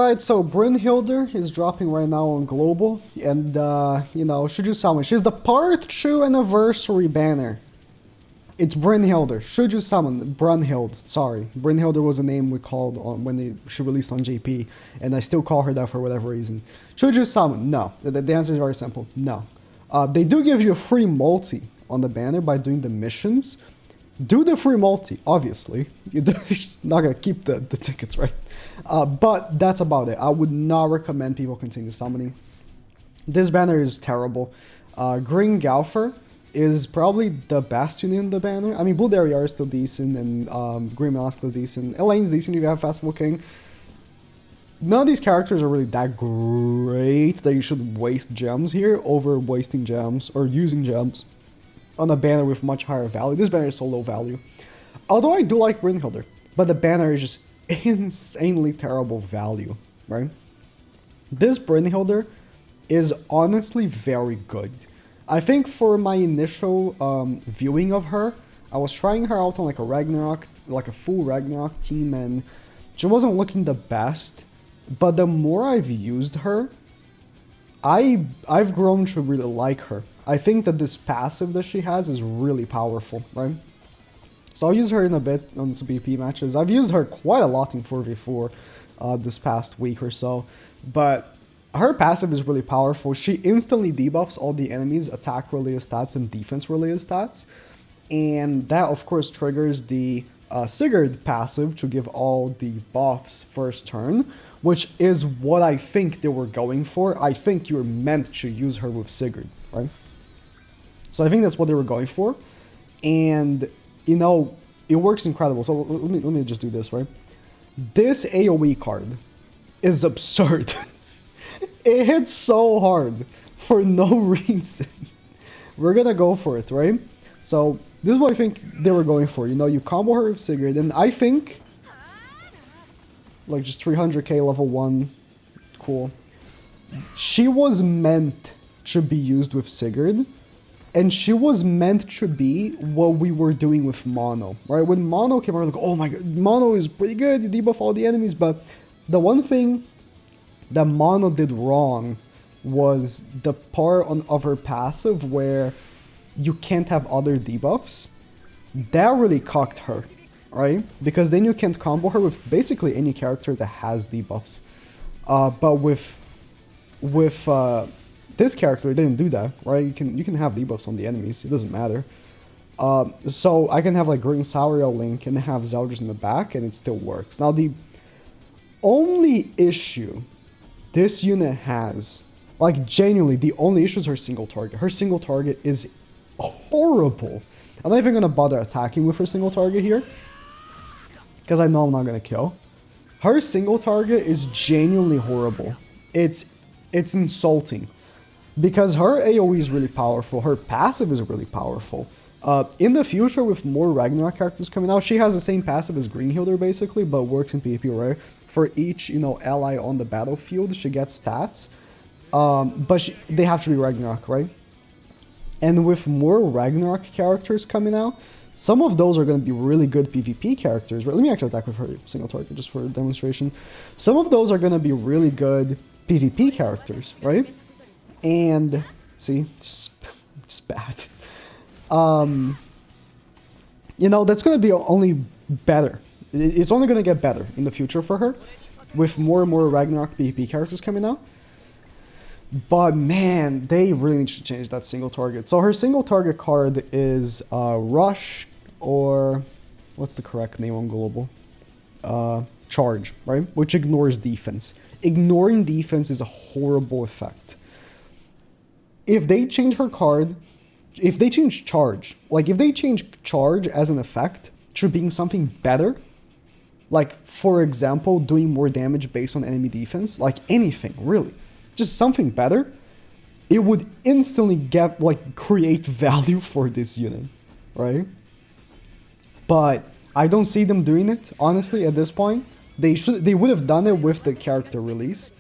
Alright, so Brynhilder is dropping right now on Global, and, you know, Shuju Summon. She's the Part 2 Anniversary banner. It's Brynhilder. Shuju Summon. Brunhild. Sorry. Brynhilder was a name we called on when she released on JP, and I still call her that for whatever reason. Shuju Summon. No. The answer is very simple. No. They do give you a free multi on the banner by doing the missions. Do the free multi, obviously. You're not going to keep the tickets, right? But that's about it. I would not recommend people continue summoning. This banner is terrible. Green Galfer is probably the best unit in the banner. I mean, Blue Derriere is still decent, and Green Mask is decent. Elaine's decent if you have Festival King. None of these characters are really that great that you should waste gems here over wasting gems or using gems on a banner with much higher value. This banner is so low value. Although I do like Brynhilder, but the banner is just insanely terrible value, right? This Brynhilder is honestly very good. I think for my initial viewing of her, I was trying her out on like a Ragnarok, like a full Ragnarok team, and she wasn't looking the best. But the more I've used her, I've grown to really like her. I think that this passive that she has is really powerful, right? So I'll use her in a bit on some BP matches. I've used her quite a lot in 4v4 this past week or so. But her passive is really powerful. She instantly debuffs all the enemies' attack-related stats and defense-related stats. And that, of course, triggers the Sigurd passive to give all the buffs first turn, which is what I think they were going for. I think you're meant to use her with Sigurd, right? So I think that's what they were going for. And, you know, it works incredible. So let me just do this, right? This AoE card is absurd. It hits so hard for no reason. We're gonna go for it, right? So this is what I think they were going for. You know, you combo her with Sigurd, and I think like just 300k level 1, cool. She was meant to be used with Sigurd, and she was meant to be what we were doing with Mono, right? When Mono came out, like, oh my god, Mono is pretty good, you debuff all the enemies, but the one thing that Mono did wrong was the part of her passive where you can't have other debuffs. That really cocked her, right? Because then you can't combo her with basically any character that has debuffs. But with this character, it didn't do that, right? You can have debuffs on the enemies. It doesn't matter. So I can have like Green Sauriel Link and have Zeldris in the back, and it still works. Now the only issue this unit has, like genuinely, the only issue is her single target. Her single target is horrible. I'm not even gonna bother attacking with her single target here, because I know I'm not gonna kill. Her single target is genuinely horrible. It's insulting. Because her AoE is really powerful, her passive is really powerful. In the future, with more Ragnarok characters coming out, she has the same passive as Greenhilder basically, but works in PvP, right? For each, you know, ally on the battlefield, she gets stats. But they have to be Ragnarok, right? And with more Ragnarok characters coming out, some of those are going to be really good PvP characters. Right? Let me actually attack with her single target just for demonstration. Some of those are going to be really good PvP characters, right? And see, it's bad. You know, that's going to be only better. It's only going to get better in the future for her with more and more Ragnarok PvP characters coming out. But man, they really need to change that single target. So her single target card is Rush, or what's the correct name on Global? Charge, right? Which ignores defense. Ignoring defense is a horrible effect. If they change her card, if they change Charge, like if they change Charge as an effect to being something better, like for example, doing more damage based on enemy defense, like anything, really, just something better, it would instantly get, like, create value for this unit, right? But I don't see them doing it, honestly, at this point. They would have done it with the character release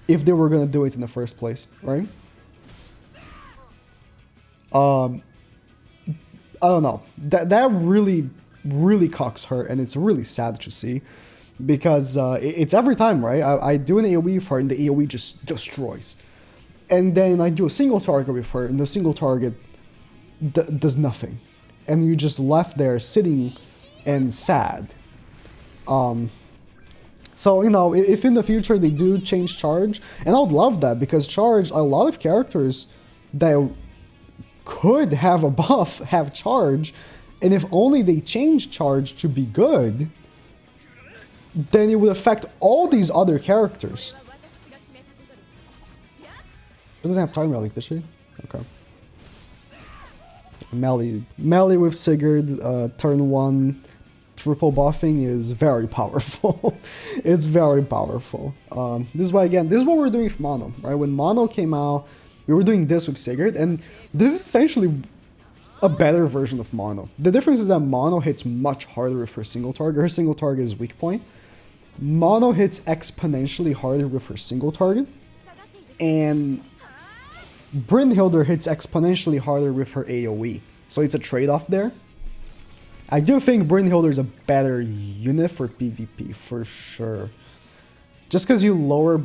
if they were gonna do it in the first place, right? I don't know. That really cocks her, and it's really sad to see. because it's every time, right? I do an AoE with her and the AoE just destroys. And then I do a single target with her and the single target does nothing. And you're just left there sitting and sad. So, you know, if in the future they do change charge, and I would love that, because charge, a lot of characters that could have a buff have charge, and if only they change charge to be good, then it would affect all these other characters. She doesn't have time rally, does she? Okay. Melee with Sigurd, turn 1, triple buffing is very powerful. It's very powerful. This is why, again, this is what we're doing with Mono, right? When Mono came out, we were doing this with Sigurd, and this is essentially a better version of Mono. The difference is that Mono hits much harder with her single target. Her single target is weak point. Mono hits exponentially harder with her single target, and Brynhilder hits exponentially harder with her AoE. So it's a trade-off there. I do think Brynhilder is a better unit for PvP, for sure. Just because you lower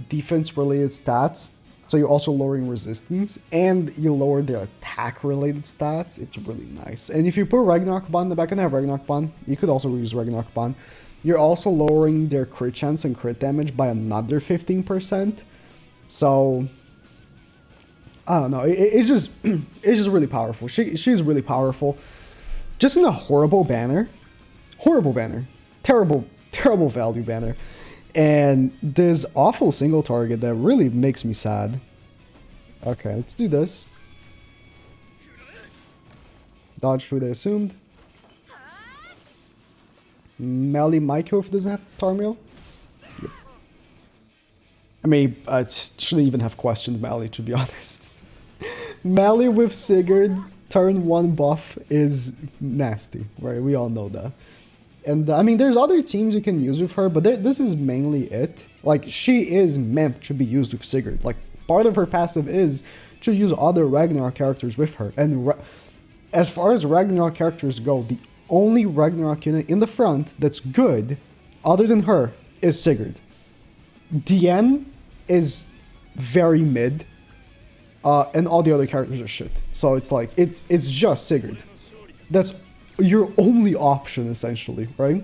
defense-related stats, so you're also lowering resistance, and you lower their attack-related stats, it's really nice. And if you put Ragnarok Bond in the back, and I have Ragnarok Bond, you could also use Ragnarok Bond. You're also lowering their crit chance and crit damage by another 15%. So, I don't know, it's just really powerful. She's really powerful. Just in a horrible banner, terrible value banner, and this awful single target that really makes me sad. Okay, let's do this. Dodge through the assumed. Melee Michael if it doesn't have Tarmiel. Yep. I mean, I shouldn't even have questioned Melee, to be honest. Melee with Sigurd, turn 1 buff is nasty, right? We all know that. And I mean, there's other teams you can use with her, but this is mainly it. Like, she is meant to be used with Sigurd. Like, part of her passive is to use other Ragnarok characters with her. And as far as Ragnarok characters go, the only Ragnarok unit in the front that's good, other than her, is Sigurd. Diane is very mid. And all the other characters are shit. So it's like, it's just Sigurd. That's your only option, essentially, right?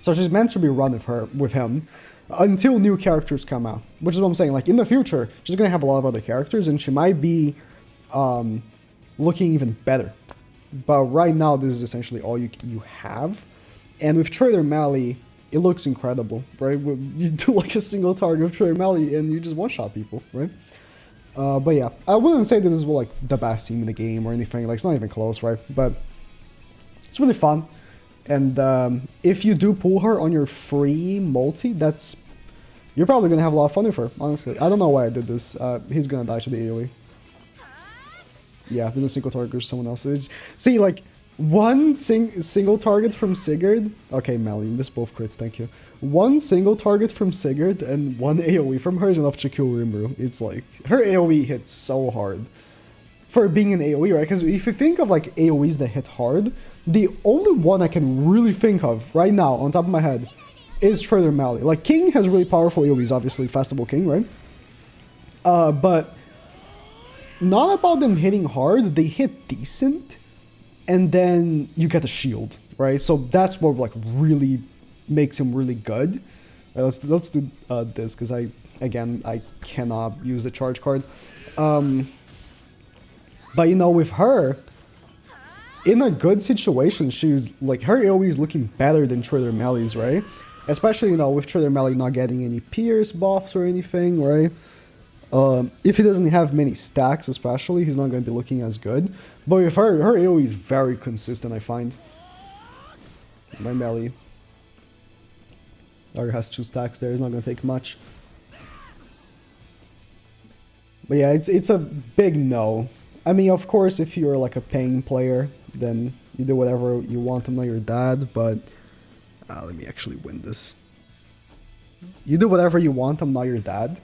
So she's meant to be run with him until new characters come out. Which is what I'm saying, like, in the future, she's gonna have a lot of other characters, and she might be looking even better. But right now, this is essentially all you have. And with Trader Mally, it looks incredible, right? You do like a single target of Trader Mally, and you just one-shot people, right? But yeah, I wouldn't say that this is like the best team in the game or anything. Like, it's not even close, right? But it's really fun. And if you do pull her on your free multi, you're probably gonna have a lot of fun with her. Honestly, I don't know why I did this. He's gonna die to the AoE. Yeah, then the single target or someone else. See, like, one single target from Sigurd. Okay, Mally, you missed both crits, thank you. One single target from Sigurd and one AoE from her is enough to kill Rimuru. It's like, her AoE hits so hard for being an AoE, right? Because if you think of like AoEs that hit hard, the only one I can really think of right now on top of my head is Trader Mally. Like, King has really powerful AoEs, obviously, Festival King, right? But not about them hitting hard, they hit decent, and then you get a shield, right? So that's what like really makes him really good. Right, let's do this, because I cannot use the charge card. But you know, with her, in a good situation, she's like, her AoE is looking better than Trader Mally's, right? Especially, you know, with Trader Mally not getting any Pierce buffs or anything, right? If he doesn't have many stacks, especially, he's not going to be looking as good. But with her AoE is very consistent, I find. My Mally already has 2 stacks there, it's not going to take much. But yeah, it's a big no. I mean, of course, if you're like a paying player, then you do whatever you want, I'm not your dad, but let me actually win this. You do whatever you want, I'm not your dad.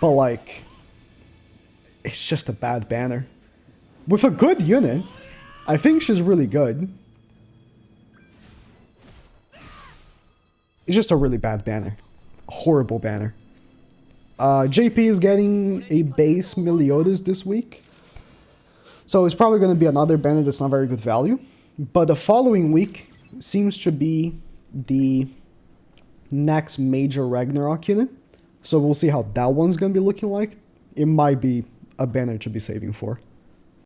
But like, it's just a bad banner. With a good unit, I think she's really good. It's just a really bad banner. A horrible banner. JP is getting a base Meliodas this week. So it's probably going to be another banner that's not very good value. But the following week seems to be the next major Ragnarok unit. So we'll see how that one's going to be looking like. It might be a banner to be saving for.